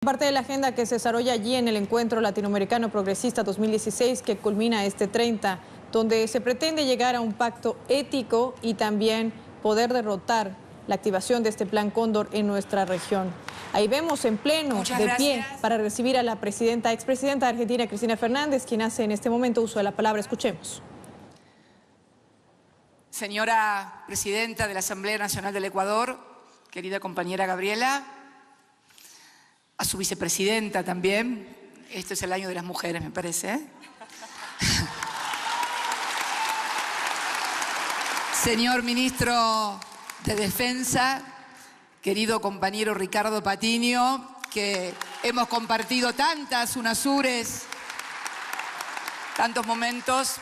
Parte de la agenda que se desarrolla allí en el Encuentro Latinoamericano Progresista 2016, que culmina este 30, donde se pretende llegar a un pacto ético y también poder derrotar la activación de este Plan Cóndor en nuestra región. Ahí vemos en pleno, de pie, para recibir a la expresidenta de Argentina, Cristina Fernández, quien hace en este momento uso de la palabra. Escuchemos. Señora Presidenta de la Asamblea Nacional del Ecuador, querida compañera Gabriela, a su vicepresidenta también. Este es el año de las mujeres, me parece, ¿eh? Señor Ministro de Defensa, querido compañero Ricardo Patiño, que hemos compartido tantas UNASURes, tantos momentos.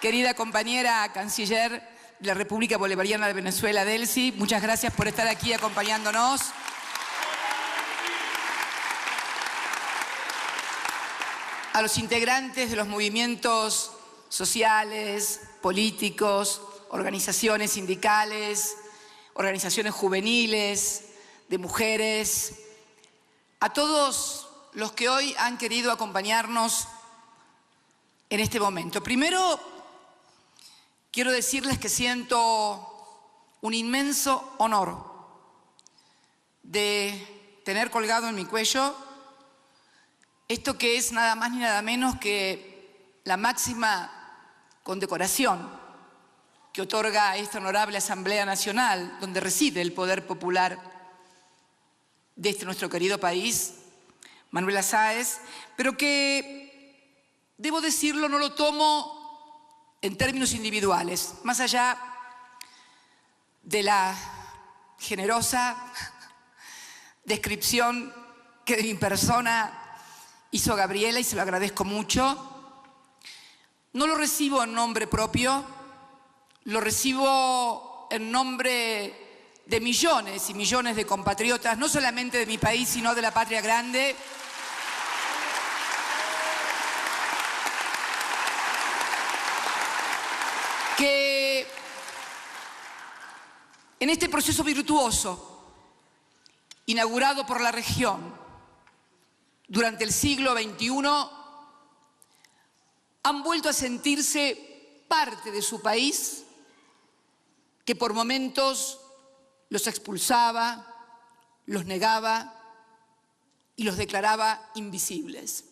Querida compañera canciller de la República Bolivariana de Venezuela, Delcy, muchas gracias por estar aquí acompañándonos. A los integrantes de los movimientos sociales, políticos, organizaciones sindicales, organizaciones juveniles, de mujeres, a todos los que hoy han querido acompañarnos en este momento. Primero, quiero decirles que siento un inmenso honor de tener colgado en mi cuello esto que es nada más ni nada menos que la máxima condecoración que otorga esta honorable Asamblea Nacional, donde reside el poder popular de nuestro querido país, Manuela Sáenz, pero que, debo decirlo, no lo tomo en términos individuales, más allá de la generosa descripción que de mi persona hizo Gabriela, y se lo agradezco mucho. No lo recibo en nombre propio, lo recibo en nombre de millones y millones de compatriotas, no solamente de mi país, sino de la patria grande, que en este proceso virtuoso, inaugurado por la región durante el siglo XXI, han vuelto a sentirse parte de su país, que por momentos los expulsaba, los negaba y los declaraba invisibles.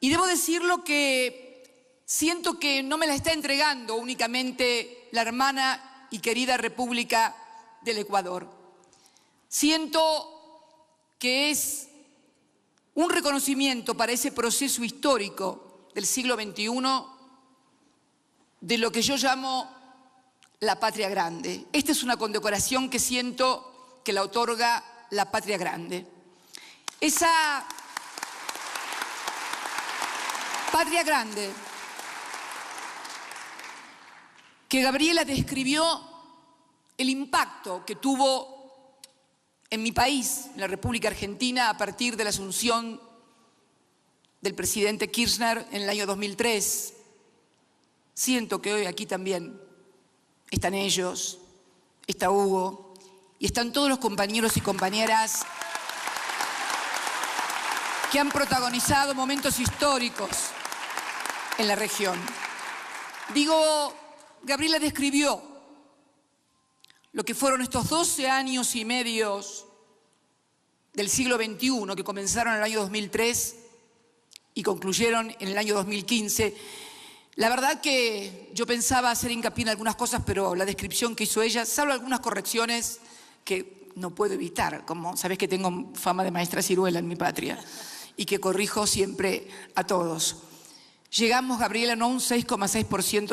Y debo decirlo que siento que no me la está entregando únicamente la hermana y querida República del Ecuador. Siento que es un reconocimiento para ese proceso histórico del siglo XXI de lo que yo llamo la patria grande. Esta es una condecoración que siento que la otorga la patria grande. Esa patria grande que Gabriela describió el impacto que tuvo en mi país, en la República Argentina, a partir de la asunción del presidente Kirchner en el año 2003. Siento que hoy aquí también están ellos, está Hugo y están todos los compañeros y compañeras que han protagonizado momentos históricos en la región. Digo, Gabriela describió lo que fueron estos 12 años y medio del siglo XXI, que comenzaron en el año 2003 y concluyeron en el año 2015. La verdad que yo pensaba hacer hincapié en algunas cosas, pero la descripción que hizo ella, salvo algunas correcciones que no puedo evitar, como sabés que tengo fama de maestra ciruela en mi patria y que siempre a todos. Llegamos, Gabriela, no a un 6,6%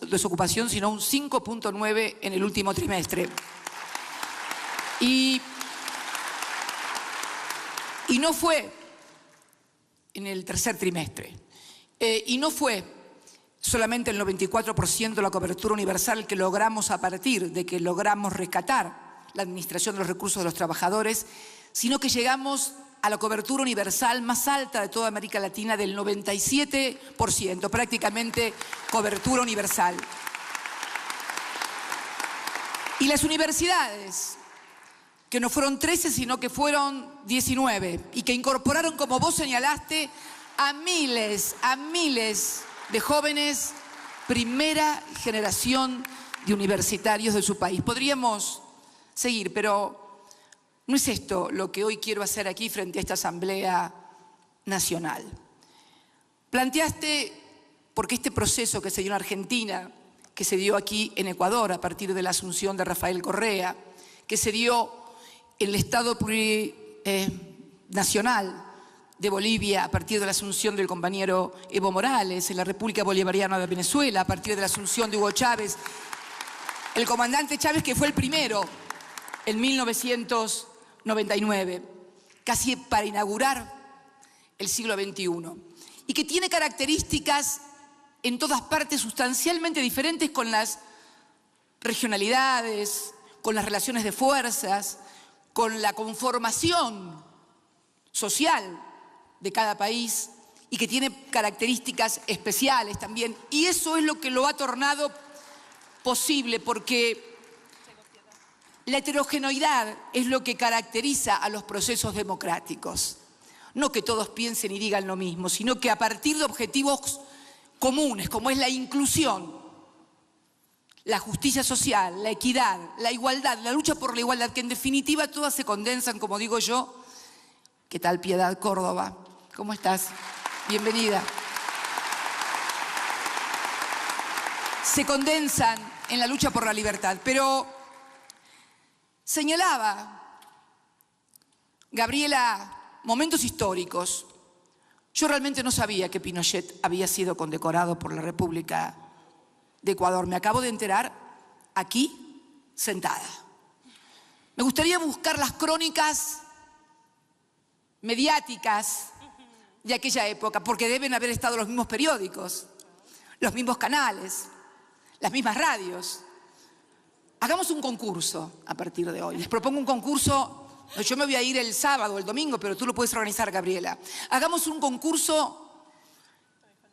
de desocupación, sino a un 5,9% en el último trimestre. Y no fue en el tercer trimestre. Y no fue solamente el 94% de la cobertura universal que logramos a partir de que logramos rescatar la administración de los recursos de los trabajadores, sino que llegamos a la cobertura universal más alta de toda América Latina, del 97%, prácticamente cobertura universal. Y las universidades, que no fueron 13, sino que fueron 19, y que incorporaron, como vos señalaste, a miles de jóvenes, primera generación de universitarios de su país. Podríamos seguir, pero no es esto lo que hoy quiero hacer aquí frente a esta Asamblea Nacional. Planteaste, porque este proceso que se dio en Argentina, que se dio aquí en Ecuador a partir de la asunción de Rafael Correa, que se dio en el Estado plurinacional de Bolivia a partir de la asunción del compañero Evo Morales, en la República Bolivariana de Venezuela a partir de la asunción de Hugo Chávez, el comandante Chávez, que fue el primero en 1999, casi para inaugurar el siglo XXI, y que tiene características en todas partes sustancialmente diferentes con las regionalidades, con las relaciones de fuerzas, con la conformación social de cada país, y que tiene características especiales también. Y eso es lo que lo ha tornado posible, porque la heterogeneidad es lo que caracteriza a los procesos democráticos. No que todos piensen y digan lo mismo, sino que a partir de objetivos comunes, como es la inclusión, la justicia social, la equidad, la igualdad, la lucha por la igualdad, que en definitiva todas se condensan, como digo yo. ¿Qué tal, Piedad Córdoba? ¿Cómo estás? Bienvenida. Se condensan en la lucha por la libertad. Pero señalaba Gabriela momentos históricos. Yo realmente no sabía que Pinochet había sido condecorado por la República de Ecuador. Me acabo de enterar aquí, sentada. Me gustaría buscar las crónicas mediáticas de aquella época, porque deben haber estado los mismos periódicos, los mismos canales, las mismas radios. Hagamos un concurso a partir de hoy. Les propongo un concurso. Yo me voy a ir el sábado o el domingo, pero tú lo puedes organizar, Gabriela. Hagamos un concurso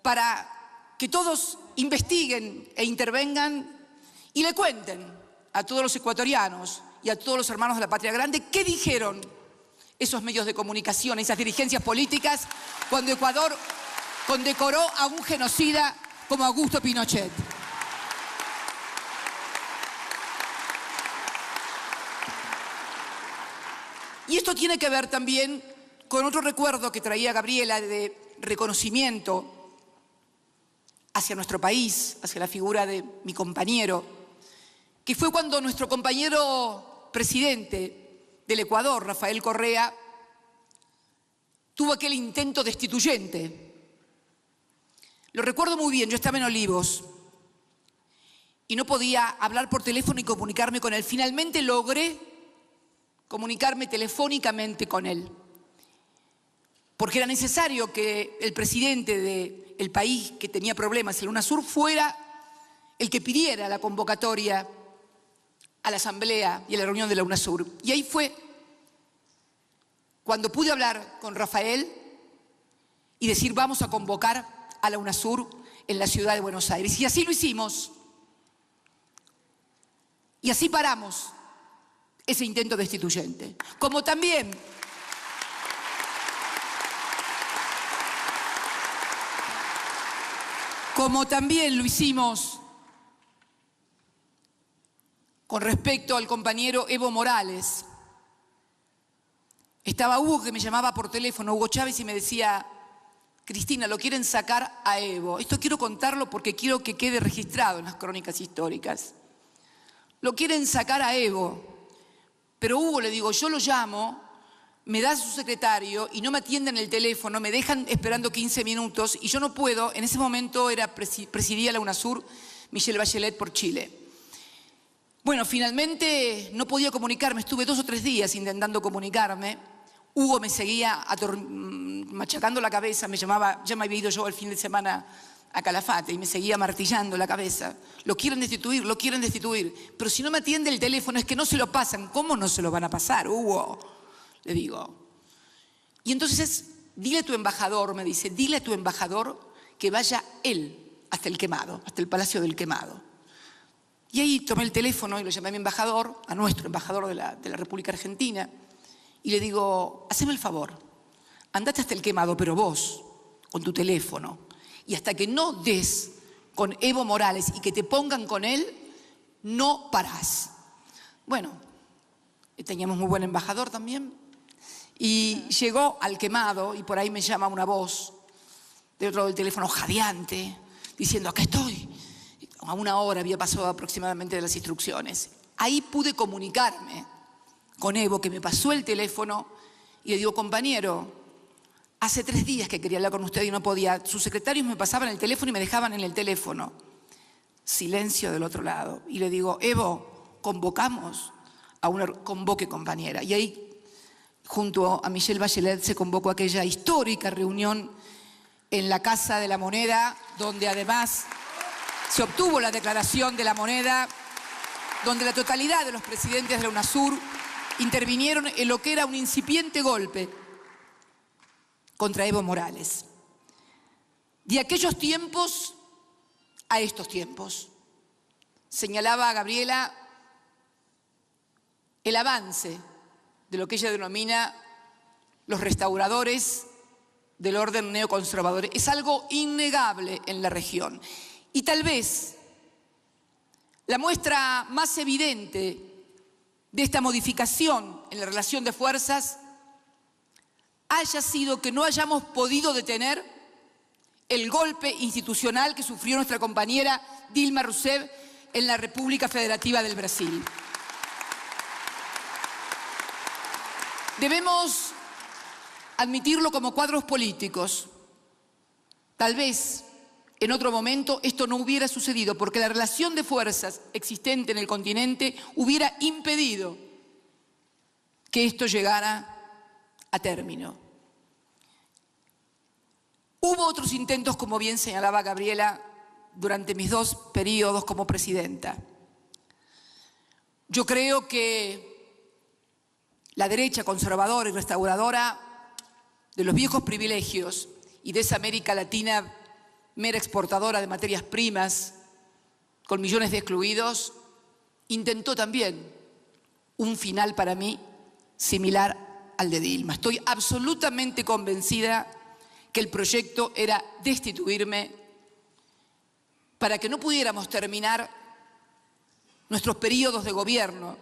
para que todos investiguen e intervengan y le cuenten a todos los ecuatorianos y a todos los hermanos de la Patria Grande qué dijeron esos medios de comunicación, esas dirigencias políticas, cuando Ecuador condecoró a un genocida como Augusto Pinochet. Y esto tiene que ver también con otro recuerdo que traía Gabriela de reconocimiento hacia nuestro país, hacia la figura de mi compañero, que fue cuando nuestro compañero presidente del Ecuador, Rafael Correa, tuvo aquel intento destituyente. Lo recuerdo muy bien, yo estaba en Olivos y no podía hablar por teléfono y comunicarme con él. Finalmente logré comunicarme telefónicamente con él, porque era necesario que el presidente del país que tenía problemas, el UNASUR, fuera el que pidiera la convocatoria a la asamblea y a la reunión de la UNASUR. Y ahí fue cuando pude hablar con Rafael y decir: vamos a convocar a la UNASUR en la ciudad de Buenos Aires. Y así lo hicimos. Y así paramos ese intento destituyente. Como también lo hicimos con respecto al compañero Evo Morales. Estaba Hugo, que me llamaba por teléfono, Hugo Chávez, y me decía: Cristina, lo quieren sacar a Evo. Esto quiero contarlo porque quiero que quede registrado en las crónicas históricas. Lo quieren sacar a Evo. Pero Hugo, le digo, yo lo llamo, me da su secretario y no me atienden el teléfono, me dejan esperando 15 minutos y yo no puedo. En ese momento presidía la UNASUR Michelle Bachelet por Chile. Bueno, finalmente no podía comunicarme, estuve 2 o 3 días intentando comunicarme. Hugo me seguía machacando la cabeza, me llamaba, ya me había ido yo el fin de semana a Calafate y me seguía martillando la cabeza. Lo quieren destituir, lo quieren destituir. Pero si no me atiende el teléfono es que no se lo pasan. ¿Cómo no se lo van a pasar, Hugo? Le digo. Y entonces, dile a tu embajador, me dice, dile a tu embajador que vaya él hasta el Quemado, hasta el Palacio del Quemado. Y ahí tomé el teléfono y lo llamé a mi embajador, a nuestro embajador de la República Argentina, y le digo, haceme el favor, andate hasta el Quemado, pero vos, con tu teléfono, y hasta que no des con Evo Morales y que te pongan con él, no parás. Bueno, teníamos muy buen embajador también, y llegó al Quemado y por ahí me llama una voz de otro lado del teléfono jadeante, diciendo, acá estoy. A 1 hora había pasado aproximadamente de las instrucciones. Ahí pude comunicarme con Evo, que me pasó el teléfono, y le digo, compañero, hace 3 días que quería hablar con usted y no podía. Sus secretarios me pasaban el teléfono y me dejaban en el teléfono. Silencio del otro lado. Y le digo, Evo, convocamos a una... Convoque, compañera. Y ahí, junto a Michelle Bachelet, se convocó aquella histórica reunión en la Casa de la Moneda, donde además se obtuvo la declaración de la moneda, donde la totalidad de los presidentes de la UNASUR intervinieron en lo que era un incipiente golpe contra Evo Morales. De aquellos tiempos a estos tiempos, señalaba Gabriela el avance de lo que ella denomina los restauradores del orden neoconservador. Es algo innegable en la región. Y tal vez la muestra más evidente de esta modificación en la relación de fuerzas haya sido que no hayamos podido detener el golpe institucional que sufrió nuestra compañera Dilma Rousseff en la República Federativa del Brasil. Debemos admitirlo como cuadros políticos. Tal vez en otro momento esto no hubiera sucedido porque la relación de fuerzas existente en el continente hubiera impedido que esto llegara a término. Hubo otros intentos, como bien señalaba Gabriela, durante mis 2 periodos como presidenta. Yo creo que la derecha conservadora y restauradora de los viejos privilegios y de esa América Latina mera exportadora de materias primas, con millones de excluidos, intentó también un final para mí similar al de Dilma. Estoy absolutamente convencida que el proyecto era destituirme para que no pudiéramos terminar nuestros periodos de gobierno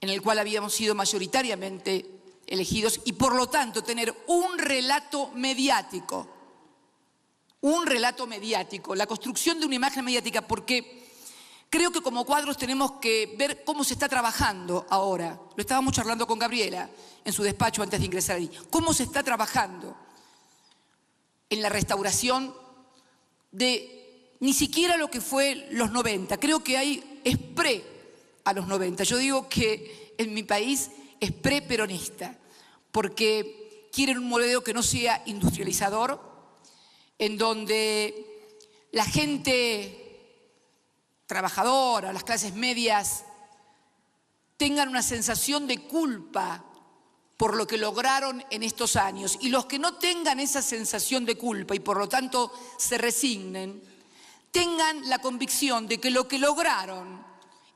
en el cual habíamos sido mayoritariamente elegidos y por lo tanto tener un relato mediático, la construcción de una imagen mediática, porque creo que como cuadros tenemos que ver cómo se está trabajando ahora. Lo estábamos charlando con Gabriela en su despacho antes de ingresar ahí. ¿Cómo se está trabajando en la restauración de ni siquiera lo que fue los 90? Creo que hay es pre a los 90. Yo digo que en mi país es pre-peronista, porque quieren un modelo que no sea industrializador, en donde la gente trabajadora, las clases medias, tengan una sensación de culpa por lo que lograron en estos años. Y los que no tengan esa sensación de culpa y por lo tanto se resignen, tengan la convicción de que lo que lograron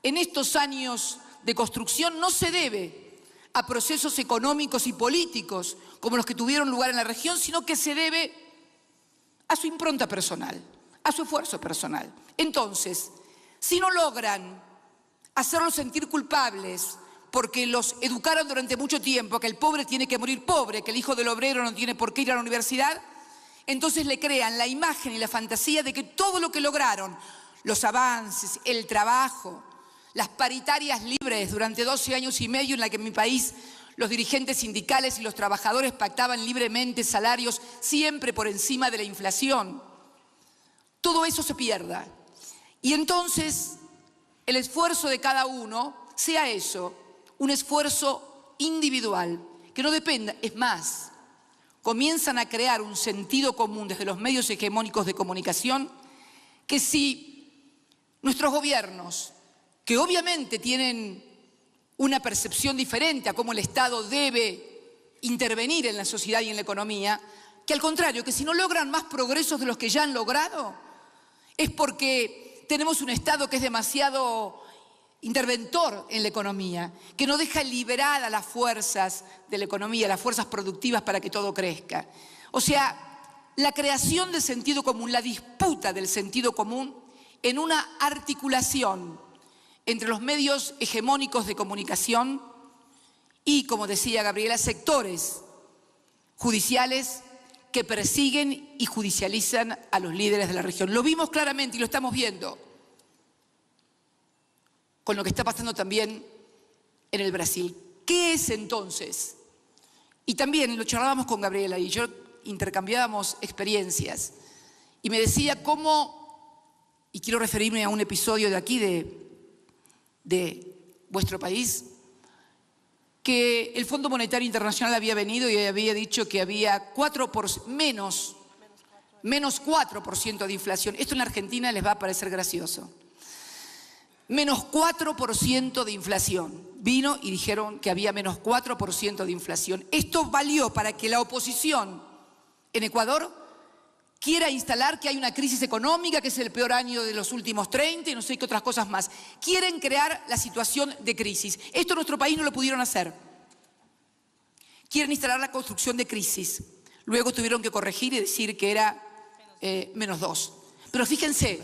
en estos años de construcción no se debe a procesos económicos y políticos como los que tuvieron lugar en la región, sino que se debe a su impronta personal, a su esfuerzo personal. Entonces, si no logran hacerlos sentir culpables porque los educaron durante mucho tiempo, que el pobre tiene que morir pobre, que el hijo del obrero no tiene por qué ir a la universidad, entonces le crean la imagen y la fantasía de que todo lo que lograron, los avances, el trabajo, las paritarias libres durante 12 años y medio en la que en mi país los dirigentes sindicales y los trabajadores pactaban libremente salarios siempre por encima de la inflación, todo eso se pierda. Y entonces el esfuerzo de cada uno sea eso, un esfuerzo individual, que no dependa, es más, comienzan a crear un sentido común desde los medios hegemónicos de comunicación, que si nuestros gobiernos, que obviamente tienen una percepción diferente a cómo el Estado debe intervenir en la sociedad y en la economía, que al contrario, que si no logran más progresos de los que ya han logrado, es porque tenemos un Estado que es demasiado interventor en la economía, que no deja liberar a las fuerzas de la economía, las fuerzas productivas para que todo crezca. O sea, la creación del sentido común, la disputa del sentido común en una articulación entre los medios hegemónicos de comunicación y, como decía Gabriela, sectores judiciales que persiguen y judicializan a los líderes de la región. Lo vimos claramente y lo estamos viendo con lo que está pasando también en el Brasil. ¿Qué es entonces? Y también lo charlábamos con Gabriela y yo intercambiábamos experiencias y me decía cómo, y quiero referirme a un episodio de aquí de vuestro país, que el Fondo Monetario Internacional había venido y había dicho que había menos 4% de inflación. Esto en la Argentina les va a parecer gracioso. Menos 4% de inflación. Vino y dijeron que había menos 4% de inflación. Esto valió para que la oposición en Ecuador quiera instalar que hay una crisis económica, que es el peor año de los últimos 30 y no sé qué otras cosas más. Quieren crear la situación de crisis. Esto en nuestro país no lo pudieron hacer. Quieren instalar la construcción de crisis. Luego tuvieron que corregir y decir que era menos 2. Pero fíjense,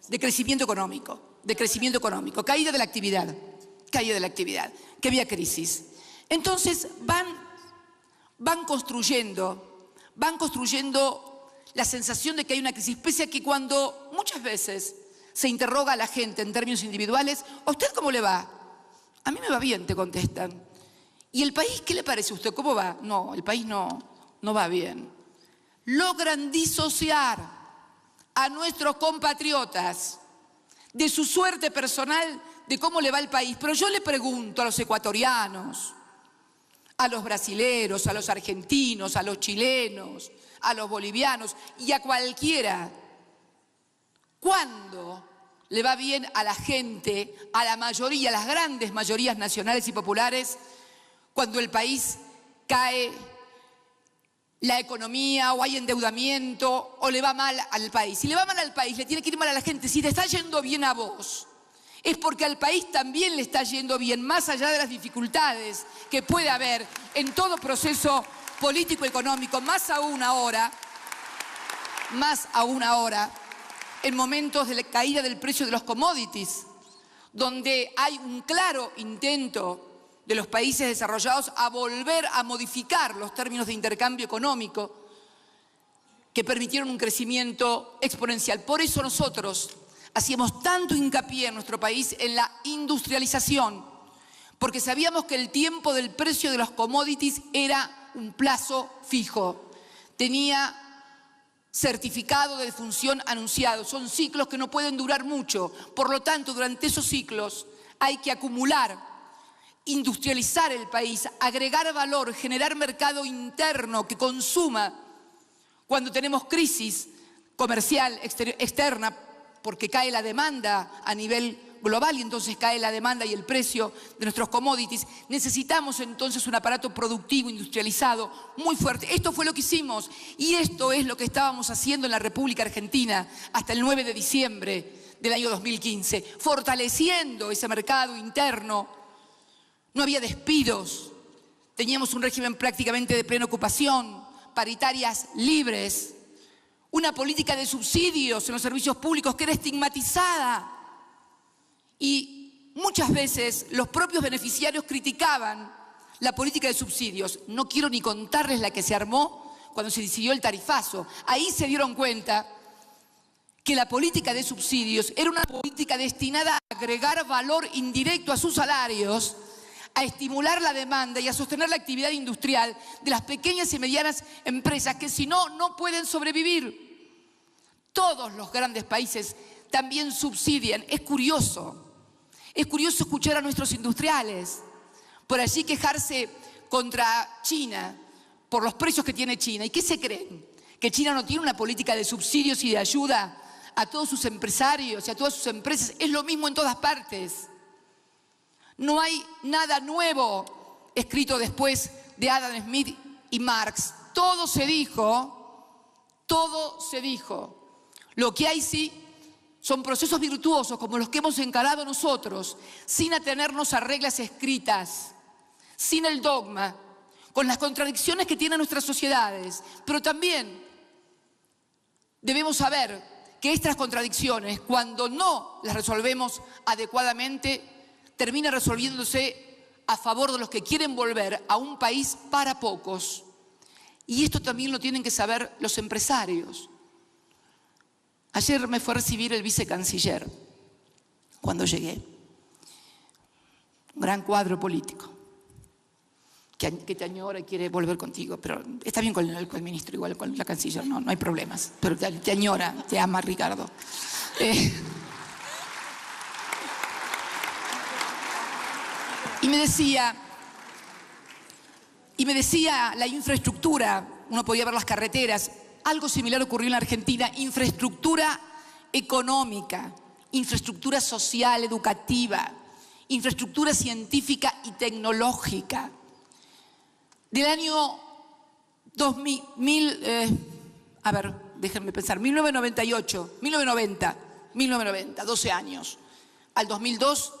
de crecimiento económico, caída de la actividad, que había crisis. Entonces van construyendo la sensación de que hay una crisis, pese a que cuando muchas veces se interroga a la gente en términos individuales, ¿a usted cómo le va? A mí me va bien, te contestan. ¿Y el país qué le parece a usted? ¿Cómo va? No, el país no va bien. Logran disociar a nuestros compatriotas de su suerte personal, de cómo le va el país. Pero yo le pregunto a los ecuatorianos, a los brasileros, a los argentinos, a los chilenos, a los bolivianos y a cualquiera, ¿cuándo le va bien a la gente, a la mayoría, a las grandes mayorías nacionales y populares, cuando el país cae la economía o hay endeudamiento o le va mal al país? Si le va mal al país, le tiene que ir mal a la gente. Si te está yendo bien a vos, es porque al país también le está yendo bien, más allá de las dificultades que puede haber en todo proceso político-económico, más aún ahora, en momentos de la caída del precio de los commodities, donde hay un claro intento de los países desarrollados a volver a modificar los términos de intercambio económico que permitieron un crecimiento exponencial. Por eso nosotros hacíamos tanto hincapié en nuestro país en la industrialización, porque sabíamos que el tiempo del precio de los commodities era un plazo fijo, tenía certificado de defunción anunciado, son ciclos que no pueden durar mucho, por lo tanto durante esos ciclos hay que acumular, industrializar el país, agregar valor, generar mercado interno que consuma cuando tenemos crisis comercial externa, porque cae la demanda a nivel global y entonces cae la demanda y el precio de nuestros commodities. Necesitamos entonces un aparato productivo, industrializado, muy fuerte. Esto fue lo que hicimos y esto es lo que estábamos haciendo en la República Argentina hasta el 9 de diciembre del año 2015, fortaleciendo ese mercado interno. No había despidos, teníamos un régimen prácticamente de plena ocupación, paritarias libres, una política de subsidios en los servicios públicos que era estigmatizada. Y muchas veces los propios beneficiarios criticaban la política de subsidios. No quiero ni contarles la que se armó cuando se decidió el tarifazo. Ahí se dieron cuenta que la política de subsidios era una política destinada a agregar valor indirecto a sus salarios, a estimular la demanda y a sostener la actividad industrial de las pequeñas y medianas empresas que si no, no pueden sobrevivir. Todos los grandes países también subsidian. Es curioso escuchar a nuestros industriales por allí quejarse contra China por los precios que tiene China. ¿Y qué se creen? ¿Que China no tiene una política de subsidios y de ayuda a todos sus empresarios y a todas sus empresas? Es lo mismo en todas partes. No hay nada nuevo escrito después de Adam Smith y Marx. Todo se dijo. Lo que hay sí son procesos virtuosos como los que hemos encarado nosotros, sin atenernos a reglas escritas, sin el dogma, con las contradicciones que tienen nuestras sociedades, pero también debemos saber que estas contradicciones, cuando no las resolvemos adecuadamente, terminan resolviéndose a favor de los que quieren volver a un país para pocos. Y esto también lo tienen que saber los empresarios. Ayer me fue a recibir el vicecanciller cuando llegué. Un gran cuadro político que te añora y quiere volver contigo, pero está bien con el ministro, igual con la canciller, no hay problemas, pero te añora, te ama, Ricardo. Y me decía, la infraestructura, uno podía ver las carreteras, algo similar ocurrió en la Argentina, infraestructura económica, infraestructura social, educativa, infraestructura científica y tecnológica. Del año 1990, 12 años, al 2002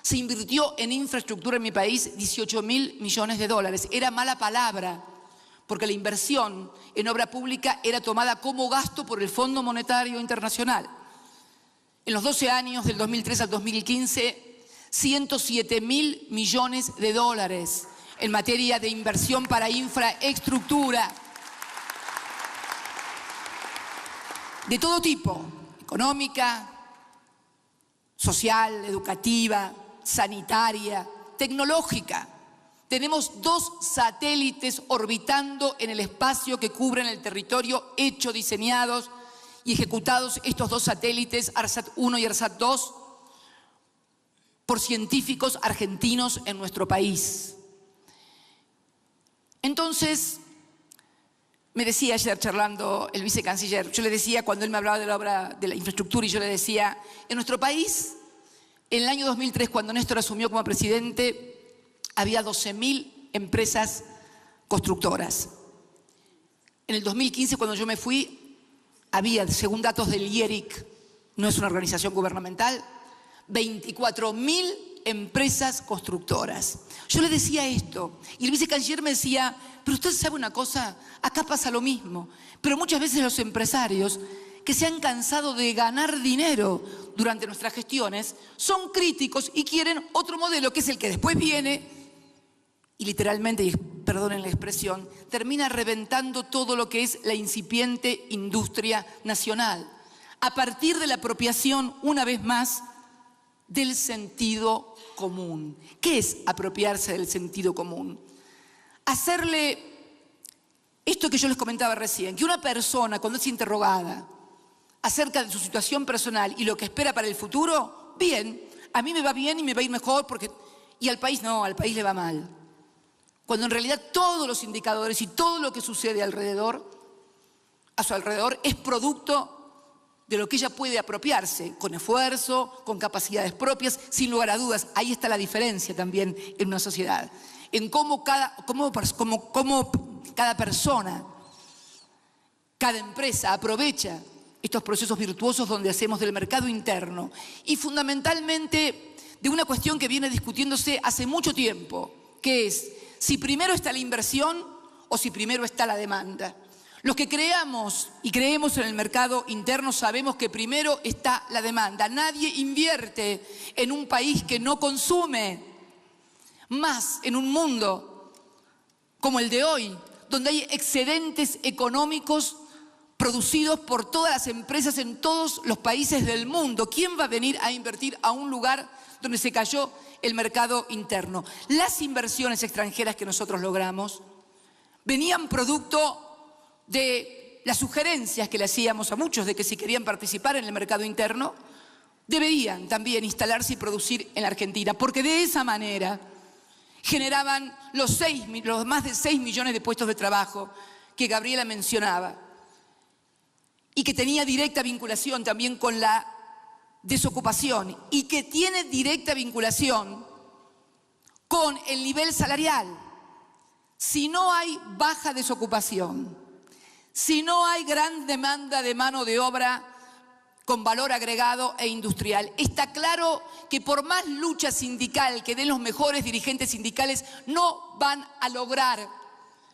se invirtió en infraestructura en mi país 18.000 millones de dólares. Era mala palabra, porque la inversión en obra pública era tomada como gasto por el Fondo Monetario Internacional. En los 12 años, del 2003 al 2015, 107.000 millones de dólares en materia de inversión para infraestructura. De todo tipo, económica, social, educativa, sanitaria, tecnológica. Tenemos 2 satélites orbitando en el espacio que cubren el territorio, hechos, diseñados y ejecutados estos 2 satélites, ARSAT-1 y ARSAT-2, por científicos argentinos en nuestro país. Entonces, me decía ayer charlando el vicecanciller, yo le decía cuando él me hablaba de la obra de la infraestructura y yo le decía, en nuestro país, en el año 2003, cuando Néstor asumió como presidente, había 12.000 empresas constructoras. En el 2015, cuando yo me fui, había, según datos del IERIC, no es una organización gubernamental, 24.000 empresas constructoras. Yo le decía esto y el vicecanciller me decía, pero usted sabe una cosa, acá pasa lo mismo, pero muchas veces los empresarios que se han cansado de ganar dinero durante nuestras gestiones son críticos y quieren otro modelo que es el que después viene y literalmente, y perdonen la expresión, termina reventando todo lo que es la incipiente industria nacional a partir de la apropiación, una vez más, del sentido común. ¿Qué es apropiarse del sentido común? Hacerle esto que yo les comentaba recién, que una persona cuando es interrogada acerca de su situación personal y lo que espera para el futuro, bien, a mí me va bien y me va a ir mejor porque... Y al país no, al país le va mal. Cuando en realidad todos los indicadores y todo lo que sucede alrededor, a su alrededor, es producto de lo que ella puede apropiarse, con esfuerzo, con capacidades propias, sin lugar a dudas. Ahí está la diferencia también en una sociedad, en cómo cada persona, cada empresa aprovecha estos procesos virtuosos donde hacemos del mercado interno y fundamentalmente de una cuestión que viene discutiéndose hace mucho tiempo, que es si primero está la inversión o si primero está la demanda. Los que creemos y creemos en el mercado interno sabemos que primero está la demanda. Nadie invierte en un país que no consume, más en un mundo como el de hoy, donde hay excedentes económicos producidos por todas las empresas en todos los países del mundo. ¿Quién va a venir a invertir a un lugar donde se cayó el mercado interno? Las inversiones extranjeras que nosotros logramos venían producto de las sugerencias que le hacíamos a muchos de que si querían participar en el mercado interno, deberían también instalarse y producir en la Argentina, porque de esa manera generaban los más de 6 millones de puestos de trabajo que Gabriela mencionaba y que tenía directa vinculación también con la desocupación y que tiene directa vinculación con el nivel salarial. Si no hay baja desocupación, si no hay gran demanda de mano de obra con valor agregado e industrial. Está claro que por más lucha sindical que den los mejores dirigentes sindicales, no van a lograr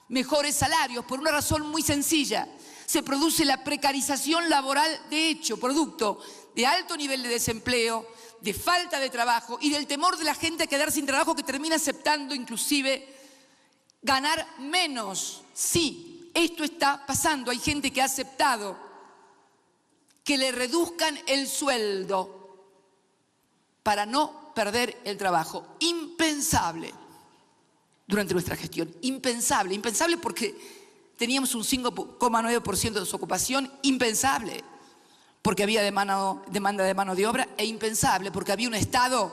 mejores salarios por una razón muy sencilla. Se produce la precarización laboral de hecho, producto de alto nivel de desempleo, de falta de trabajo y del temor de la gente a quedar sin trabajo, que termina aceptando inclusive ganar menos. Sí, esto está pasando. Hay gente que ha aceptado que le reduzcan el sueldo para no perder el trabajo. Impensable durante nuestra gestión. Impensable. Impensable porque teníamos un 5,9% de desocupación. Impensable porque había demanda de mano de obra. E impensable porque había un Estado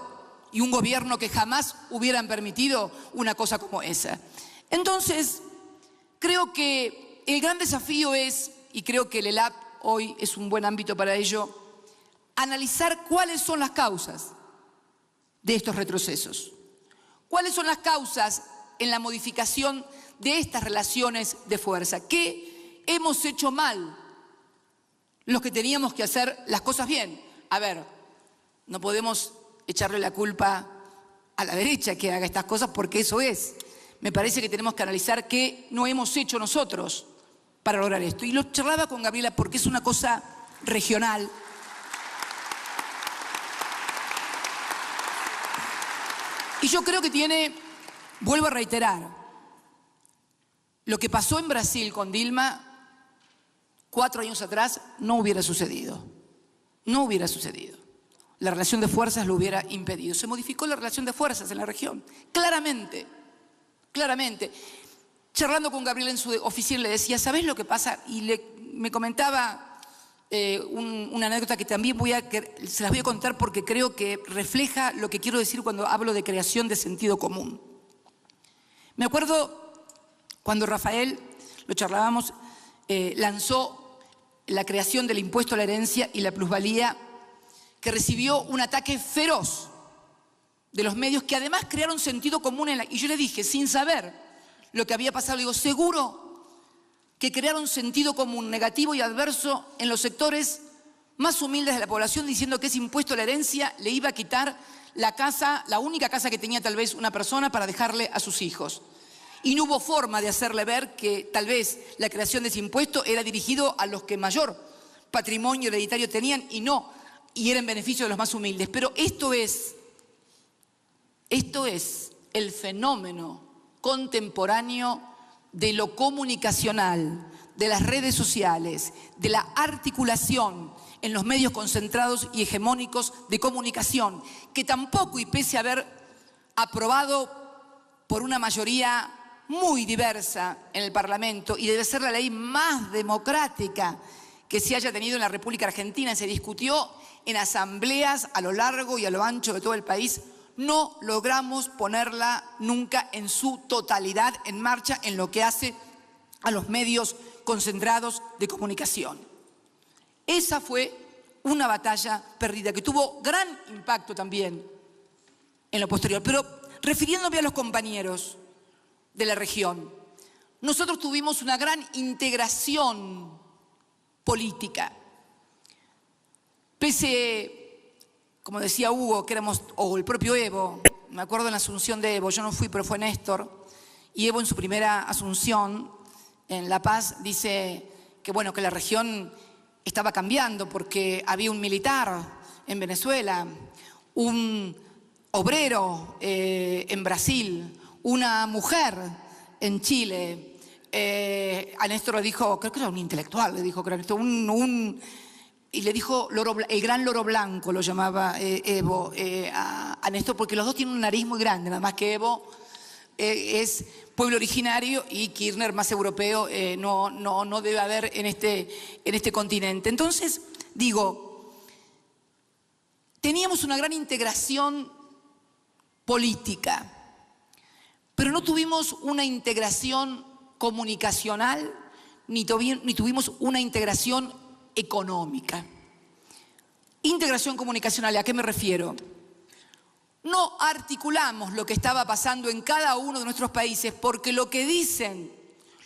y un gobierno que jamás hubieran permitido una cosa como esa. Entonces, creo que el gran desafío es, y creo que el ELAP hoy es un buen ámbito para ello, analizar cuáles son las causas de estos retrocesos. ¿Cuáles son las causas en la modificación de estas relaciones de fuerza? ¿Qué hemos hecho mal los que teníamos que hacer las cosas bien? A ver, no podemos echarle la culpa a la derecha que haga estas cosas, porque eso es. Me parece que tenemos que analizar qué no hemos hecho nosotros para lograr esto. Y lo charlaba con Gabriela porque es una cosa regional. Y yo creo que tiene, vuelvo a reiterar, lo que pasó en Brasil con Dilma 4 años atrás no hubiera sucedido. No hubiera sucedido. La relación de fuerzas lo hubiera impedido. Se modificó la relación de fuerzas en la región. Claramente. Claramente. Charlando con Gabriela en su oficina le decía, ¿sabés lo que pasa? Y me comentaba una anécdota que también se las voy a contar porque creo que refleja lo que quiero decir cuando hablo de creación de sentido común. Me acuerdo cuando Rafael, lo charlábamos, lanzó la creación del impuesto a la herencia y la plusvalía, que recibió un ataque feroz de los medios que además crearon sentido común y yo le dije, sin saber lo que había pasado, le digo, seguro que crearon sentido común negativo y adverso en los sectores más humildes de la población, diciendo que ese impuesto a la herencia le iba a quitar la casa, la única casa que tenía tal vez una persona para dejarle a sus hijos. Y no hubo forma de hacerle ver que tal vez la creación de ese impuesto era dirigido a los que mayor patrimonio hereditario tenían y era en beneficio de los más humildes. Pero esto es el fenómeno contemporáneo de lo comunicacional, de las redes sociales, de la articulación en los medios concentrados y hegemónicos de comunicación, que tampoco, y pese a haber aprobado por una mayoría muy diversa en el Parlamento, y debe ser la ley más democrática que se haya tenido en la República Argentina, se discutió en asambleas a lo largo y a lo ancho de todo el país, no logramos ponerla nunca en su totalidad en marcha en lo que hace a los medios concentrados de comunicación. Esa fue una batalla perdida que tuvo gran impacto también en lo posterior. Pero refiriéndome a los compañeros de la región, nosotros tuvimos una gran integración política. Pese, como decía Hugo, que éramos, o el propio Evo, me acuerdo en la asunción de Evo, yo no fui, pero fue Néstor, y Evo en su primera asunción en La Paz dice que, bueno, que la región estaba cambiando porque había un militar en Venezuela, un obrero en Brasil, una mujer en Chile. A Néstor le dijo, creo que era un intelectual, le dijo, creo que y le dijo el gran loro blanco, lo llamaba Evo a Néstor, porque los dos tienen un nariz muy grande, nada más que Evo es pueblo originario y Kirchner más europeo, no debe haber en este continente. Entonces, digo, teníamos una gran integración política, pero no tuvimos una integración comunicacional, ni tuvimos una integración económica. Integración comunicacional, ¿a qué me refiero? No articulamos lo que estaba pasando en cada uno de nuestros países, porque lo que dicen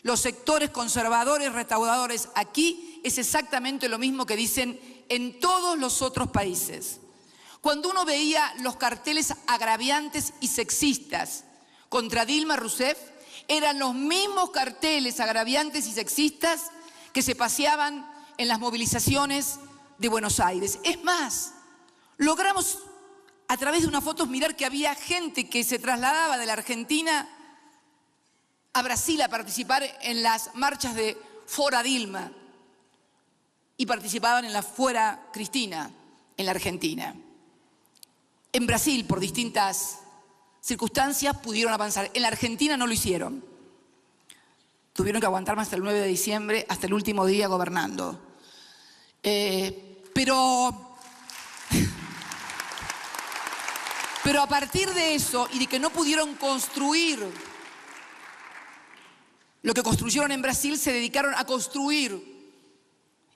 los sectores conservadores, restauradores aquí es exactamente lo mismo que dicen en todos los otros países. Cuando uno veía los carteles agraviantes y sexistas contra Dilma Rousseff, eran los mismos carteles agraviantes y sexistas que se paseaban en las movilizaciones de Buenos Aires. Es más, logramos a través de unas fotos mirar que había gente que se trasladaba de la Argentina a Brasil a participar en las marchas de Fora Dilma y participaban en la Fuera Cristina en la Argentina. En Brasil, por distintas circunstancias, pudieron avanzar. En la Argentina no lo hicieron. Tuvieron que aguantarme hasta el 9 de diciembre, hasta el último día gobernando. Pero a partir de eso y de que no pudieron construir lo que construyeron en Brasil, se dedicaron a construir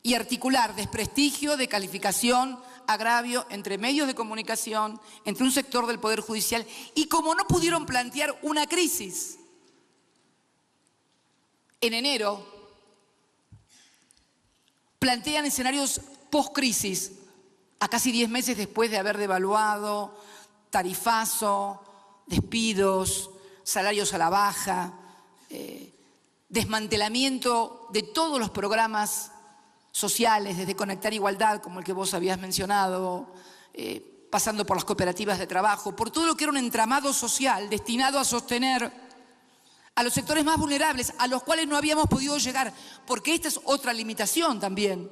y articular desprestigio, descalificación, agravio entre medios de comunicación, entre un sector del Poder Judicial. Y como no pudieron plantear una crisis, en enero plantean escenarios post-crisis, a casi 10 meses después de haber devaluado, tarifazo, despidos, salarios a la baja, desmantelamiento de todos los programas sociales, desde Conectar Igualdad, como el que vos habías mencionado, pasando por las cooperativas de trabajo, por todo lo que era un entramado social destinado a sostener a los sectores más vulnerables, a los cuales no habíamos podido llegar, porque esta es otra limitación también.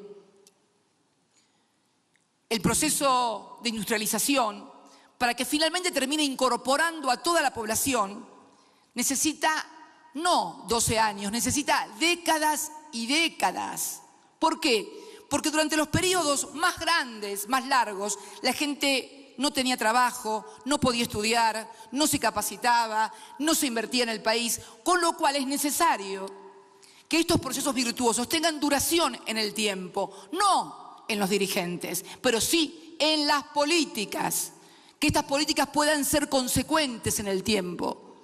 El proceso de industrialización, para que finalmente termine incorporando a toda la población, necesita no 12 años, necesita décadas y décadas. ¿Por qué? Porque durante los periodos más grandes, más largos, la gente no tenía trabajo, no podía estudiar, no se capacitaba, no se invertía en el país, con lo cual es necesario que estos procesos virtuosos tengan duración en el tiempo, no en los dirigentes, pero sí en las políticas, que estas políticas puedan ser consecuentes en el tiempo.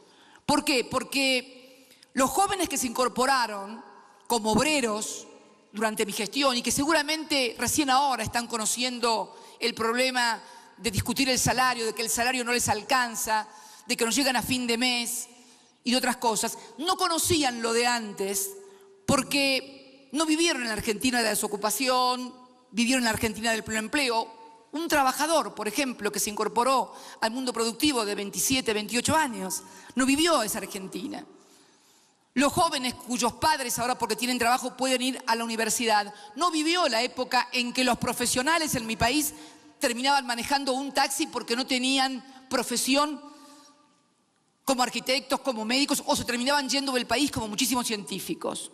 ¿Por qué? Porque los jóvenes que se incorporaron como obreros durante mi gestión y que seguramente recién ahora están conociendo el problema de discutir el salario, de que el salario no les alcanza, de que no llegan a fin de mes y de otras cosas, no conocían lo de antes porque no vivieron en la Argentina de la desocupación, vivieron en la Argentina del pleno empleo. Un trabajador, por ejemplo, que se incorporó al mundo productivo de 27, 28 años, no vivió esa Argentina. Los jóvenes cuyos padres ahora porque tienen trabajo pueden ir a la universidad, no vivió la época en que los profesionales en mi país terminaban manejando un taxi porque no tenían profesión como arquitectos, como médicos, o se terminaban yendo del país como muchísimos científicos.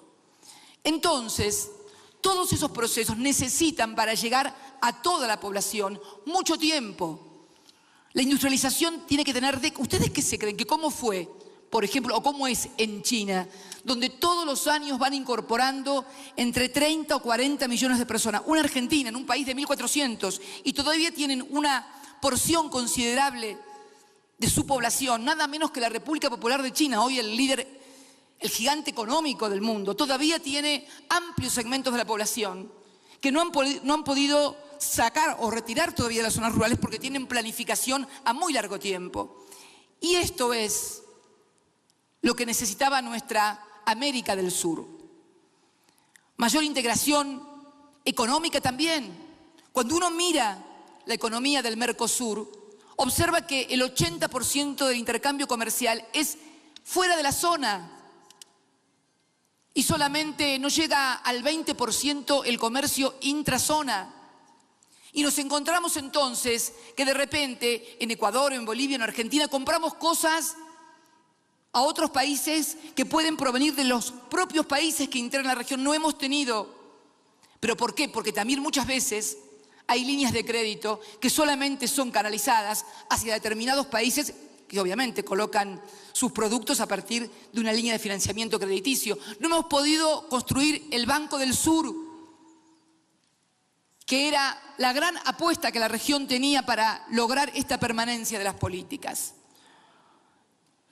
Entonces, todos esos procesos necesitan para llegar a toda la población mucho tiempo. La industrialización tiene que tener... ¿Ustedes qué se creen? ¿Que cómo fue, por ejemplo, o cómo es en China, donde todos los años van incorporando entre 30 o 40 millones de personas? Una Argentina, en un país de 1.400, y todavía tienen una porción considerable de su población, nada menos que la República Popular de China, hoy el líder, el gigante económico del mundo, todavía tiene amplios segmentos de la población que no han podido sacar o retirar todavía de las zonas rurales porque tienen planificación a muy largo tiempo. Y esto es lo que necesitaba nuestra América del Sur. Mayor integración económica también. Cuando uno mira la economía del Mercosur, observa que el 80% del intercambio comercial es fuera de la zona y solamente no llega al 20% el comercio intrazona. Y nos encontramos entonces que de repente en Ecuador, en Bolivia, en Argentina compramos cosas a otros países que pueden provenir de los propios países que integran la región. No hemos tenido. ¿Pero por qué? Porque también muchas veces hay líneas de crédito que solamente son canalizadas hacia determinados países que obviamente colocan sus productos a partir de una línea de financiamiento crediticio. No hemos podido construir el Banco del Sur, que era la gran apuesta que la región tenía para lograr esta permanencia de las políticas.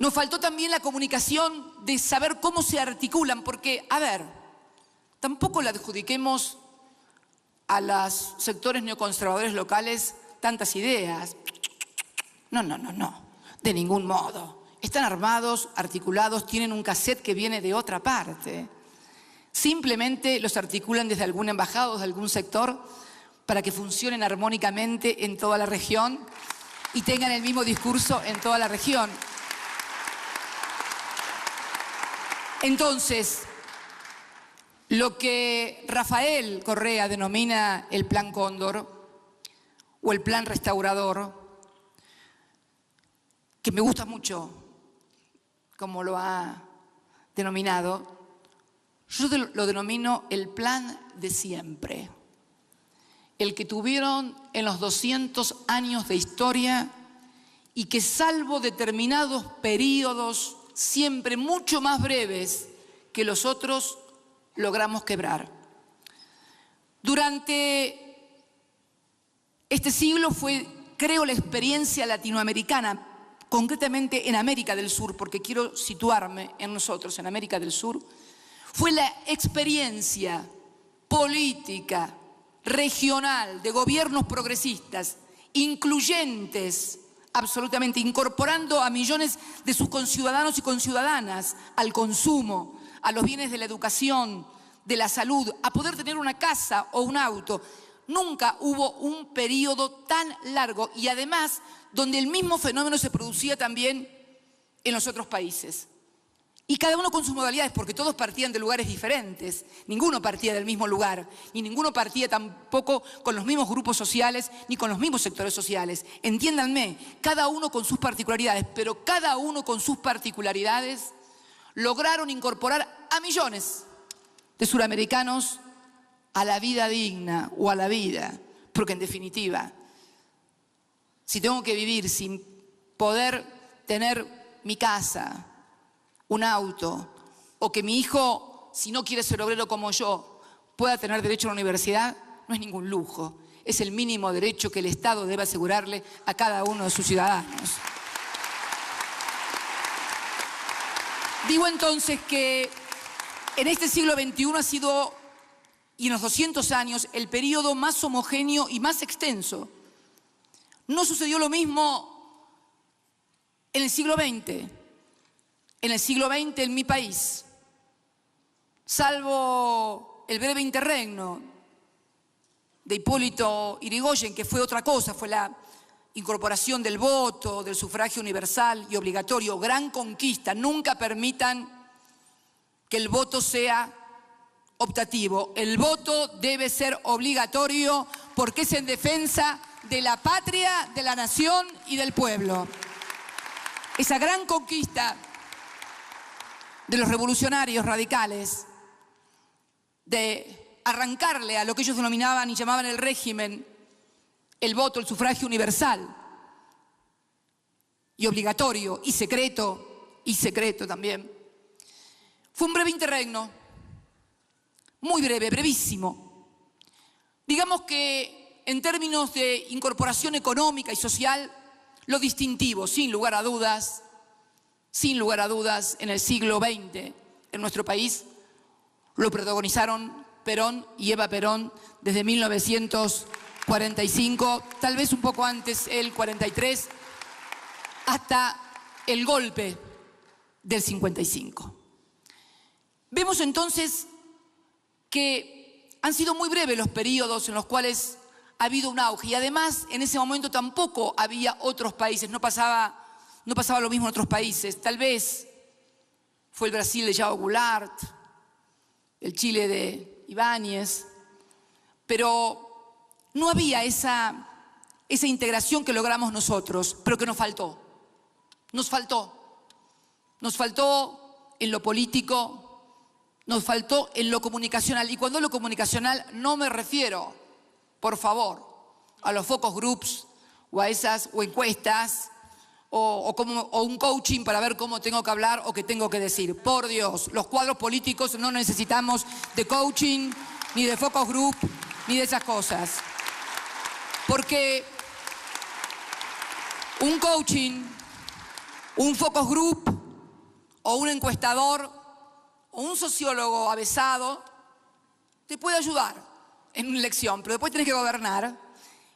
Nos faltó también la comunicación de saber cómo se articulan, porque, a ver, tampoco le adjudiquemos a los sectores neoconservadores locales tantas ideas. No, de ningún modo. Están armados, articulados, tienen un cassette que viene de otra parte. Simplemente los articulan desde alguna embajada o de algún sector para que funcionen armónicamente en toda la región y tengan el mismo discurso en toda la región. Entonces, lo que Rafael Correa denomina el Plan Cóndor o el Plan Restaurador, que me gusta mucho como lo ha denominado, yo lo denomino el plan de siempre, el que tuvieron en los 200 años de historia y que, salvo determinados periodos siempre mucho más breves que los otros, logramos quebrar. Durante este siglo fue, creo, la experiencia latinoamericana, concretamente en América del Sur, porque quiero situarme en nosotros, en América del Sur, fue la experiencia política, regional, de gobiernos progresistas, incluyentes, absolutamente, incorporando a millones de sus conciudadanos y conciudadanas al consumo, a los bienes de la educación, de la salud, a poder tener una casa o un auto. Nunca hubo un periodo tan largo y además donde el mismo fenómeno se producía también en los otros países. Y cada uno con sus modalidades, porque todos partían de lugares diferentes. Ninguno partía del mismo lugar, ni ninguno partía tampoco con los mismos grupos sociales, ni con los mismos sectores sociales. Entiéndanme, cada uno con sus particularidades, pero cada uno con sus particularidades lograron incorporar a millones de suramericanos a la vida digna o a la vida. Porque en definitiva, si tengo que vivir sin poder tener mi casa, un auto, o que mi hijo, si no quiere ser obrero como yo, pueda tener derecho a la universidad, no es ningún lujo. Es el mínimo derecho que el Estado debe asegurarle a cada uno de sus ciudadanos. Digo entonces que en este siglo XXI ha sido, y en los 200 años, el periodo más homogéneo y más extenso. No sucedió lo mismo en el siglo XX. En el siglo XX, en mi país, salvo el breve interregno de Hipólito Yrigoyen, que fue otra cosa, fue la incorporación del voto, del sufragio universal y obligatorio, gran conquista. Nunca permitan que el voto sea optativo. El voto debe ser obligatorio porque es en defensa de la patria, de la nación y del pueblo. Esa gran conquista de los revolucionarios radicales, de arrancarle a lo que ellos denominaban y llamaban el régimen, el voto, el sufragio universal y obligatorio y secreto también. Fue un breve interregno, muy breve, brevísimo. Digamos que en términos de incorporación económica y social, lo distintivo, sin lugar a dudas, en el siglo XX, en nuestro país, lo protagonizaron Perón y Eva Perón desde 1945, tal vez un poco antes, el 43, hasta el golpe del 55. Vemos entonces que han sido muy breves los periodos en los cuales ha habido un auge y además en ese momento tampoco había otros países, no pasaba lo mismo en otros países. Tal vez fue el Brasil de João Goulart, el Chile de Ibáñez, pero no había esa integración que logramos nosotros, pero que nos faltó. Nos faltó en lo político, nos faltó en lo comunicacional. Y cuando lo comunicacional no me refiero, por favor, a los focus groups o a esas o encuestas, o un coaching para ver cómo tengo que hablar o qué tengo que decir. Por Dios, los cuadros políticos no necesitamos de coaching, ni de focus group, ni de esas cosas. Porque un coaching, un focus group, o un encuestador, o un sociólogo avesado, te puede ayudar en una elección, pero después tenés que gobernar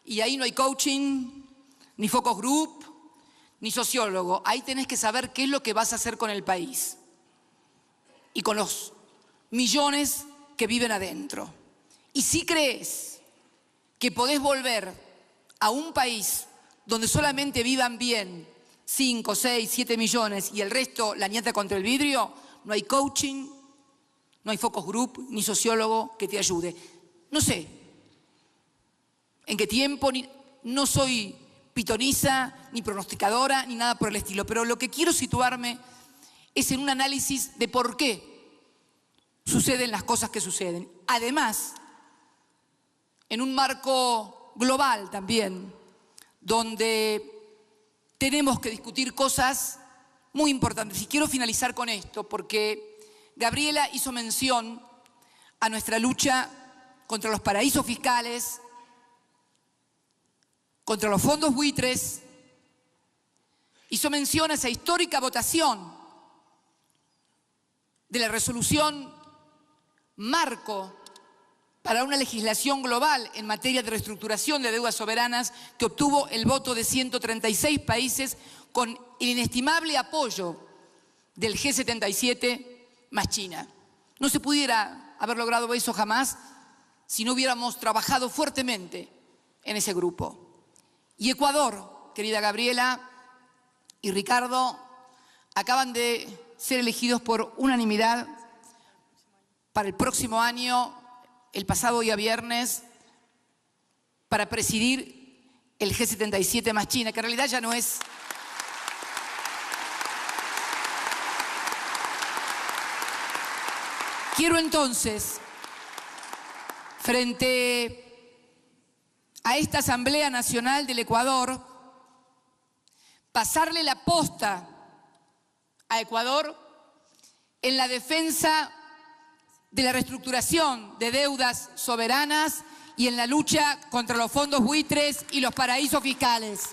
y ahí no hay coaching, ni focus group, ni sociólogo. Ahí tenés que saber qué es lo que vas a hacer con el país y con los millones que viven adentro. Y si crees que podés volver a un país donde solamente vivan bien 5, 6, 7 millones y el resto la ñata contra el vidrio, no hay coaching, no hay focus group, ni sociólogo que te ayude. No sé en qué tiempo, no soy pitoniza, ni pronosticadora, ni nada por el estilo, pero lo que quiero situarme es en un análisis de por qué suceden las cosas que suceden. Además, en un marco global también, donde tenemos que discutir cosas muy importantes. Y quiero finalizar con esto, porque Gabriela hizo mención a nuestra lucha contra los paraísos fiscales, contra los fondos buitres, hizo mención a esa histórica votación de la resolución marco para una legislación global en materia de reestructuración de deudas soberanas que obtuvo el voto de 136 países con el inestimable apoyo del G77 más China. No se pudiera haber logrado eso jamás si no hubiéramos trabajado fuertemente en ese grupo. Y Ecuador, querida Gabriela y Ricardo, acaban de ser elegidos por unanimidad para el próximo año, el pasado día viernes, para presidir el G77 más China, que en realidad ya no es... Quiero entonces, frente a esta Asamblea Nacional del Ecuador, pasarle la posta a Ecuador en la defensa de la reestructuración de deudas soberanas y en la lucha contra los fondos buitres y los paraísos fiscales.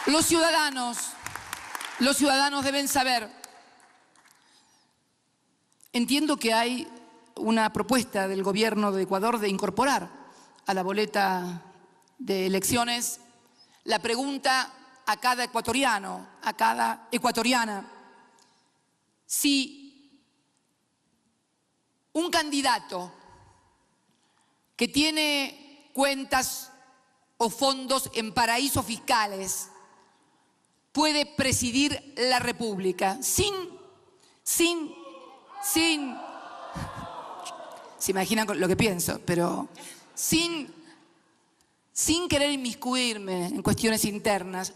Los ciudadanos deben saber. Entiendo que hay una propuesta del gobierno de Ecuador de incorporar a la boleta de elecciones la pregunta a cada ecuatoriano, a cada ecuatoriana, si un candidato que tiene cuentas o fondos en paraísos fiscales puede presidir la República sin, se imaginan lo que pienso, pero sin querer inmiscuirme en cuestiones internas.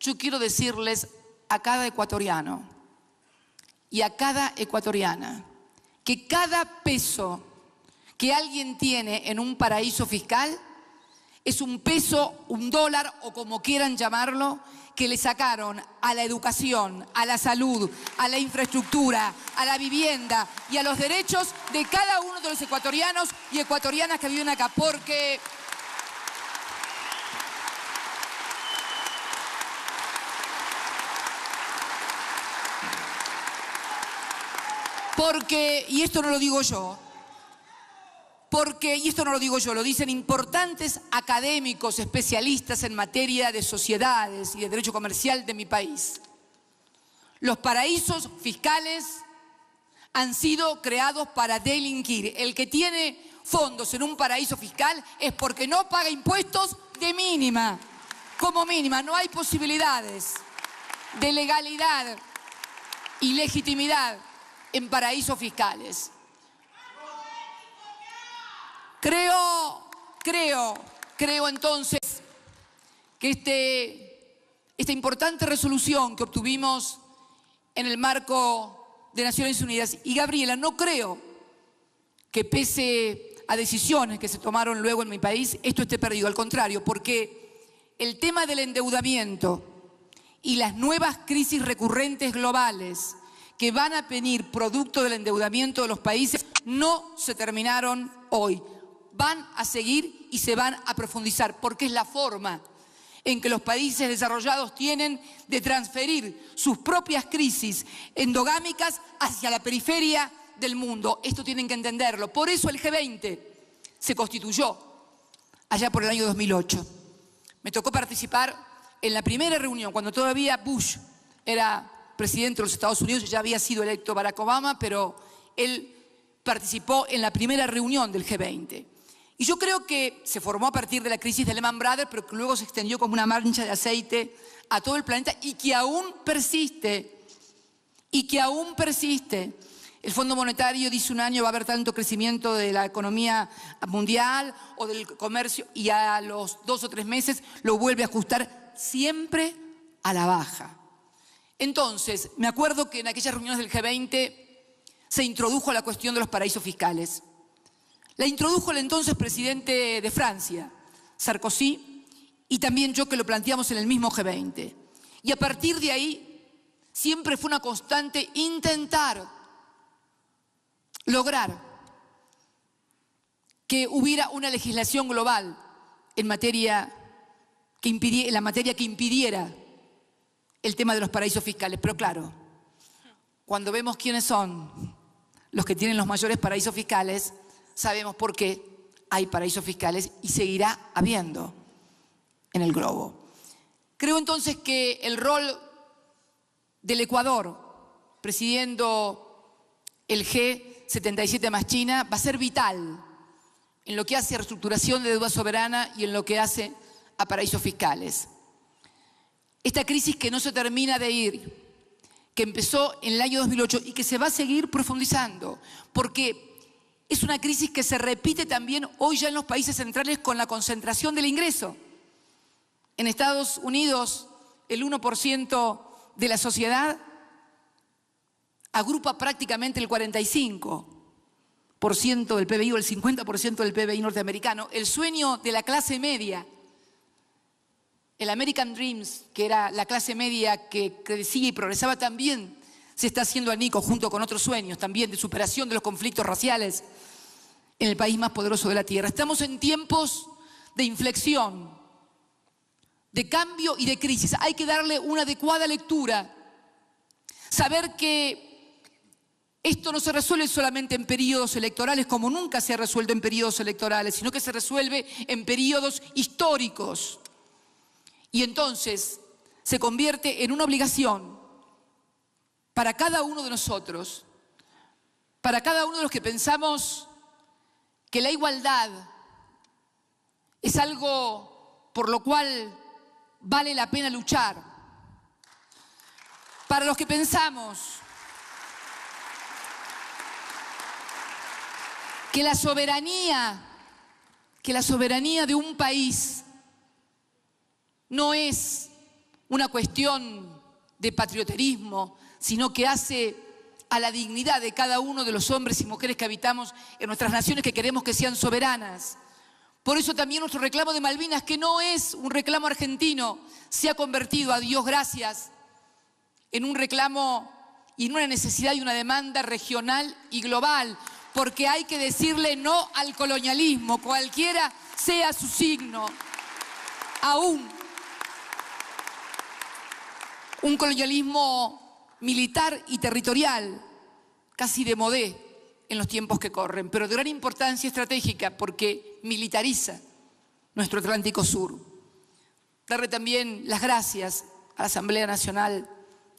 Yo quiero decirles a cada ecuatoriano y a cada ecuatoriana que cada peso que alguien tiene en un paraíso fiscal es un peso, un dólar o como quieran llamarlo, que le sacaron a la educación, a la salud, a la infraestructura, a la vivienda y a los derechos de cada uno de los ecuatorianos y ecuatorianas que viven acá, porque, y esto no lo digo yo, lo dicen importantes académicos, especialistas en materia de sociedades y de derecho comercial de mi país. Los paraísos fiscales han sido creados para delinquir. El que tiene fondos en un paraíso fiscal es porque no paga impuestos de mínima. Como mínima, no hay posibilidades de legalidad y legitimidad en paraísos fiscales. Creo entonces que esta importante resolución que obtuvimos en el marco de Naciones Unidas, y Gabriela, no creo que pese a decisiones que se tomaron luego en mi país, esto esté perdido, al contrario, porque el tema del endeudamiento y las nuevas crisis recurrentes globales que van a venir producto del endeudamiento de los países no se terminaron hoy. Van a seguir y se van a profundizar, porque es la forma en que los países desarrollados tienen de transferir sus propias crisis endogámicas hacia la periferia del mundo. Esto tienen que entenderlo. Por eso el G20 se constituyó allá por el año 2008. Me tocó participar en la primera reunión, cuando todavía Bush era presidente de los Estados Unidos, ya había sido electo Barack Obama, pero él participó en la primera reunión del G20. Y yo creo que se formó a partir de la crisis de Lehman Brothers, pero que luego se extendió como una mancha de aceite a todo el planeta y que aún persiste. El Fondo Monetario dice un año va a haber tanto crecimiento de la economía mundial o del comercio y a los 2 o 3 meses lo vuelve a ajustar siempre a la baja. Entonces, me acuerdo que en aquellas reuniones del G20 se introdujo la cuestión de los paraísos fiscales. La introdujo el entonces presidente de Francia, Sarkozy, y también yo, que lo planteamos en el mismo G20. Y a partir de ahí siempre fue una constante intentar lograr que hubiera una legislación global en la materia que impidiera el tema de los paraísos fiscales. Pero claro, cuando vemos quiénes son los que tienen los mayores paraísos fiscales, sabemos por qué hay paraísos fiscales y seguirá habiendo en el globo. Creo entonces que el rol del Ecuador, presidiendo el G77 más China, va a ser vital en lo que hace a reestructuración de deuda soberana y en lo que hace a paraísos fiscales. Esta crisis que no se termina de ir, que empezó en el año 2008 y que se va a seguir profundizando, porque es una crisis que se repite también hoy ya en los países centrales con la concentración del ingreso. En Estados Unidos, el 1% de la sociedad agrupa prácticamente el 45% del PBI o el 50% del PBI norteamericano. El sueño de la clase media, el American Dreams, que era la clase media que crecía y progresaba, también se está haciendo añicos junto con otros sueños también de superación de los conflictos raciales en el país más poderoso de la tierra. Estamos en tiempos de inflexión, de cambio y de crisis. Hay que darle una adecuada lectura. Saber que esto no se resuelve solamente en periodos electorales, como nunca se ha resuelto en periodos electorales, sino que se resuelve en periodos históricos. Y entonces se convierte en una obligación para cada uno de nosotros, para cada uno de los que pensamos que la igualdad es algo por lo cual vale la pena luchar, para los que pensamos que la soberanía de un país no es una cuestión de patrioterismo, sino que hace a la dignidad de cada uno de los hombres y mujeres que habitamos en nuestras naciones, que queremos que sean soberanas. Por eso también nuestro reclamo de Malvinas, que no es un reclamo argentino, se ha convertido, a Dios gracias, en un reclamo y en una necesidad y una demanda regional y global, porque hay que decirle no al colonialismo, cualquiera sea su signo. Aún un colonialismo militar y territorial, casi de modé en los tiempos que corren, pero de gran importancia estratégica porque militariza nuestro Atlántico Sur. Darle también las gracias a la Asamblea Nacional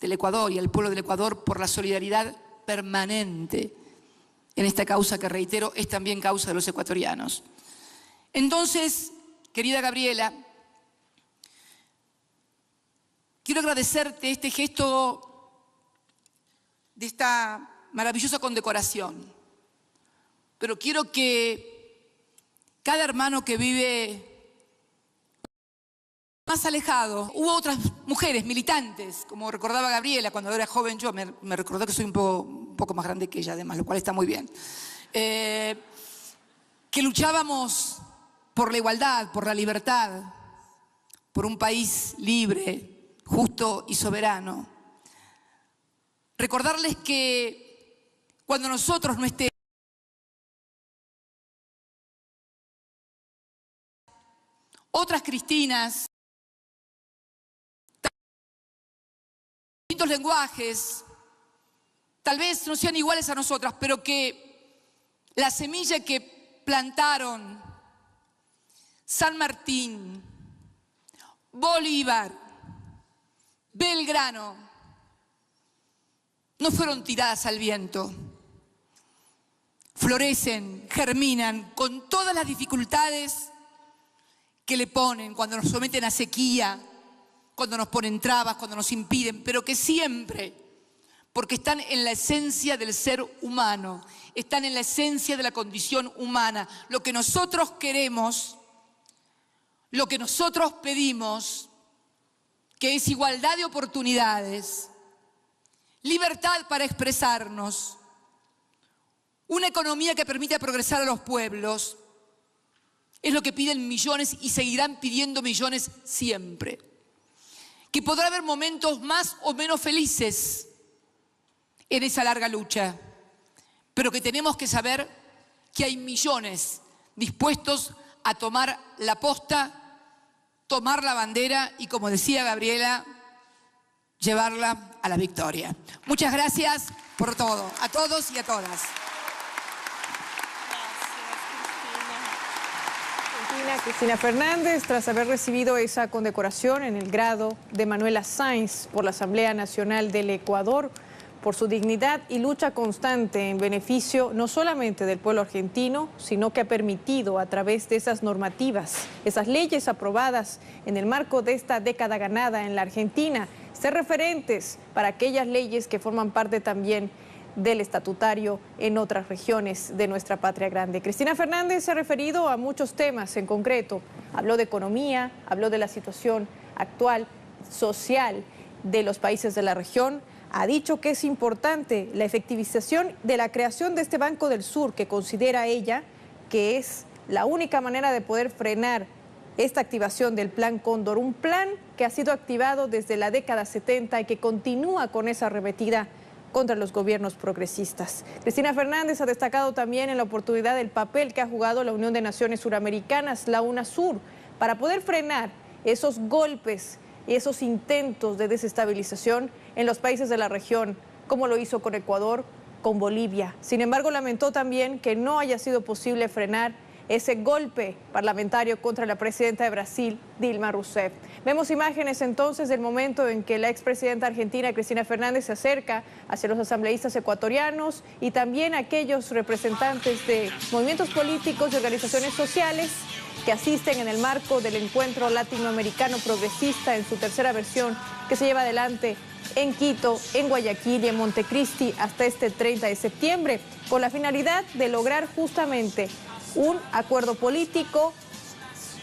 del Ecuador y al pueblo del Ecuador por la solidaridad permanente en esta causa que, reitero, es también causa de los ecuatorianos. Entonces, querida Gabriela, quiero agradecerte este gesto de esta maravillosa condecoración, pero quiero que cada hermano que vive más alejado, hubo otras mujeres militantes, como recordaba Gabriela cuando era joven, yo me recordó que soy un poco más grande que ella además, lo cual está muy bien, que luchábamos por la igualdad, por la libertad, por un país libre, justo y soberano. Recordarles que cuando nosotros no estemos, otras Cristinas distintos lenguajes, tal vez no sean iguales a nosotras, pero que la semilla que plantaron San Martín, Bolívar, Belgrano, no fueron tiradas al viento. Florecen, germinan con todas las dificultades que le ponen cuando nos someten a sequía, cuando nos ponen trabas, cuando nos impiden, pero que siempre, porque están en la esencia del ser humano, están en la esencia de la condición humana. Lo que nosotros queremos, lo que nosotros pedimos, que es igualdad de oportunidades, libertad para expresarnos, una economía que permita progresar a los pueblos, es lo que piden millones y seguirán pidiendo millones siempre. Que podrá haber momentos más o menos felices en esa larga lucha, pero que tenemos que saber que hay millones dispuestos a tomar la posta, tomar la bandera y, como decía Gabriela, llevarla a la victoria. Muchas gracias por todo, a todos y a todas. Cristina Fernández, tras haber recibido esa condecoración en el grado de Manuela Sáenz por la Asamblea Nacional del Ecuador, por su dignidad y lucha constante en beneficio no solamente del pueblo argentino, sino que ha permitido a través de esas normativas, esas leyes aprobadas en el marco de esta década ganada en la Argentina, ser referentes para aquellas leyes que forman parte también del estatutario en otras regiones de nuestra patria grande. Cristina Fernández se ha referido a muchos temas en concreto. Habló de economía, habló de la situación actual, social de los países de la región. Ha dicho que es importante la efectivización de la creación de este Banco del Sur, que considera ella que es la única manera de poder frenar esta activación del Plan Cóndor, un plan que ha sido activado desde la década 70 y que continúa con esa arremetida contra los gobiernos progresistas. Cristina Fernández ha destacado también en la oportunidad el papel que ha jugado la Unión de Naciones Suramericanas, la UNASUR, para poder frenar esos golpes y esos intentos de desestabilización en los países de la región, como lo hizo con Ecuador, con Bolivia. Sin embargo, lamentó también que no haya sido posible frenar ese golpe parlamentario contra la presidenta de Brasil, Dilma Rousseff. Vemos imágenes entonces del momento en que la expresidenta argentina, Cristina Fernández, se acerca hacia los asambleístas ecuatorianos y también a aquellos representantes de movimientos políticos y organizaciones sociales que asisten en el marco del Encuentro Latinoamericano Progresista en su tercera versión, que se lleva adelante en Quito, en Guayaquil y en Montecristi hasta este 30 de septiembre, con la finalidad de lograr justamente un acuerdo político,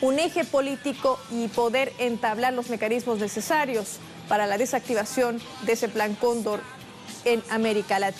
un eje político y poder entablar los mecanismos necesarios para la desactivación de ese Plan Cóndor en América Latina.